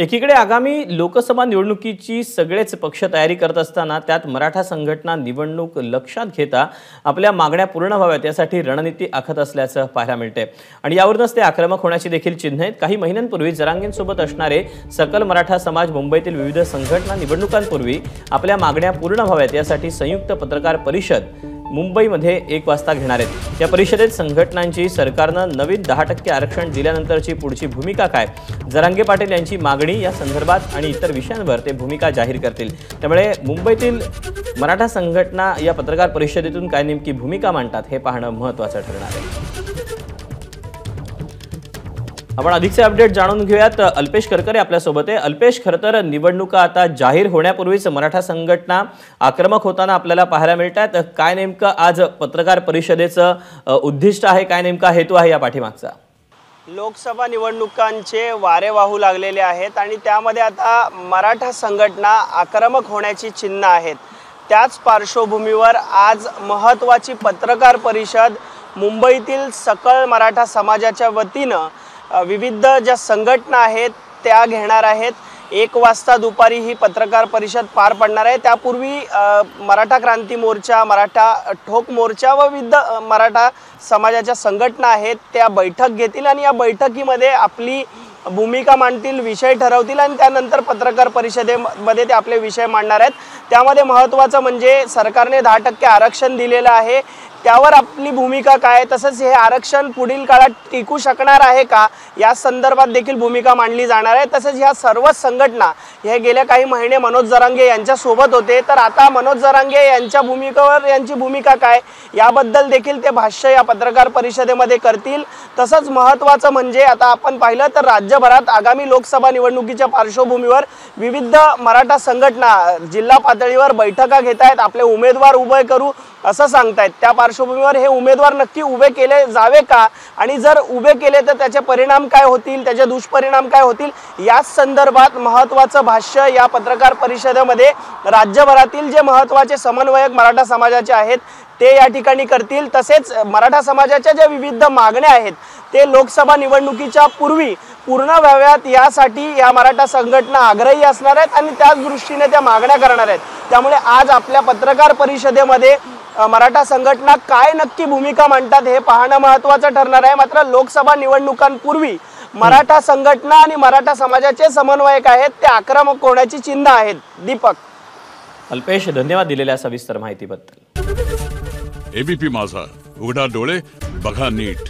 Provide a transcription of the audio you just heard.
एकीकडे आगामी लोकसभा निवडणुकीची सगळेच पक्ष तयारी करत असताना त्यात मराठा संघटना निवडणूक लक्षात घेता आपल्या मागण्या पूर्ण व्हाव्यात यासाठी रणनीती आखत असल्याचं पाहायला मिळते आणि यावरूनच ते आक्रमक होण्याची देखील चिन्ह आहेत। काही महिन्यांपूर्वी जरांगेंसोबत असणारे सकल मराठा समाज मुंबईतील विविध संघटना निवडणुकांपूर्वी आपल्या मागण्या पूर्ण व्हाव्यात यासाठी संयुक्त पत्रकार परिषद मुंबईमध्ये 1 वाजता घेणार आहेत। या परिषदेत संघटनांची सरकारनं नवीन 10% आरक्षण दिल्यानंतरची पुढची भूमिका काय, जरांगे पाटील यांची मागणी या संदर्भात आणि इतर विषयांवर ते भूमिका जाहीर करतील। त्यामुळे मुंबईतील मराठा संघटना या पत्रकार परिषदेतून काय नेमकी भूमिका मांडतात हे पाहणं महत्त्वाचं ठरणार आहे। आपण अधिकचे अपडेट जाणून घेऊयात। अल्पेश करकरे आपल्या सोबत आहे। अल्पेश, खरतर निवडणुका आता जाहीर होण्यापूर्वीच मराठा संघटना आक्रमक होताना आपल्याला पाहायला मिळतात। काय नेमकं आज पत्रकार परिषदेचं उद्दिष्ट आहे, काय नेमका हेतू आहे या पाठीमागचा? लोकसभा निवडणुकांचे वारे वाहू लागलेले आहेत आणि त्यामध्ये आता मराठा संघटना आक्रमक होण्याची चिन्ह आहेत। त्याच पार्श्वभूमीवर आज महत्त्वाची पत्रकार परिषद मुंबईतील सकल मराठा समाजाच्या वतीनं विविध ज्या संघटना आहेत त्या घेणार आहेत। 1 वाजता दुपारी ही पत्रकार परिषद पार पडणार आहे। त्यापूर्वी मराठा क्रांती मोर्चा, मराठा ठोक मोर्चा व विविध मराठा समाजाच्या संघटना आहेत त्या बैठक घेतील आणि या बैठकीमध्ये आपली भूमिका मांडतील, विषय ठरवतील आणि त्यानंतर पत्रकार परिषदेमध्ये ते आपले विषय मांडणार आहेत। त्यामध्ये महत्त्वाचं म्हणजे सरकारने 10% आरक्षण दिलेलं आहे, त्यावर आपली भूमिका काय, तसंच हे आरक्षण पुढील काळात टिकू शकणार आहे का या संदर्भात देखील भूमिका मांडली जाणार आहे। तसंच ह्या सर्व संघटना हे गेल्या काही महिने मनोज जरांगे यांच्या सोबत होते, तर आता मनोज जरांगे यांच्या भूमिकेवर यांची भूमिका काय याबद्दल देखील ते भाष्य या पत्रकार परिषदेमध्ये करतील। तसंच महत्त्वाचं म्हणजे आता आपण पाहिलं तर राज्यभरात आगामी लोकसभा निवडणुकीच्या पार्श्वभूमीवर विविध मराठा संघटना जिल्हा पातळीवर बैठका घेत आहेत, आपले उमेदवार उभे करू असं सांगतायत। त्या पार्श्वभूमीवर हे उमेदवार नक्की उभे केले जावे का आणि जर उभे केले तर त्याचे परिणाम काय होतील, त्याचे दुष्परिणाम काय होतील या संदर्भात महत्त्वाचं भाष्य या पत्रकार परिषदेमध्ये राज्यभरातील जे महत्त्वाचे समन्वयक मराठा समाजाचे आहेत ते या ठिकाणी करतील। तसेच मराठा समाजाच्या ज्या विविध मागण्या आहेत ते लोकसभा निवडणुकीच्या पूर्वी पूर्ण व्हाव्यात यासाठी या मराठा संघटना आग्रही असणार आहेत आणि त्याच दृष्टीने त्या मागण्या करणार आहेत। त्यामुळे आज आपल्या पत्रकार परिषदेमध्ये मराठा संघटना काय नक्की भूमिका मांडतात हे पाहणं महत्त्वाचं ठरणार आहे। मात्र लोकसभा निवडणुकांपूर्वी मराठा संघटना आणि मराठा समाजाचे समन्वयक आहेत ते आक्रमक होण्याची चिन्ह आहेत। दीपक, अल्पेश, धन्यवाद दिलेल्या सविस्तर माहितीबद्दल। एबीपी माझा, उघडा डोळे बघा नीट।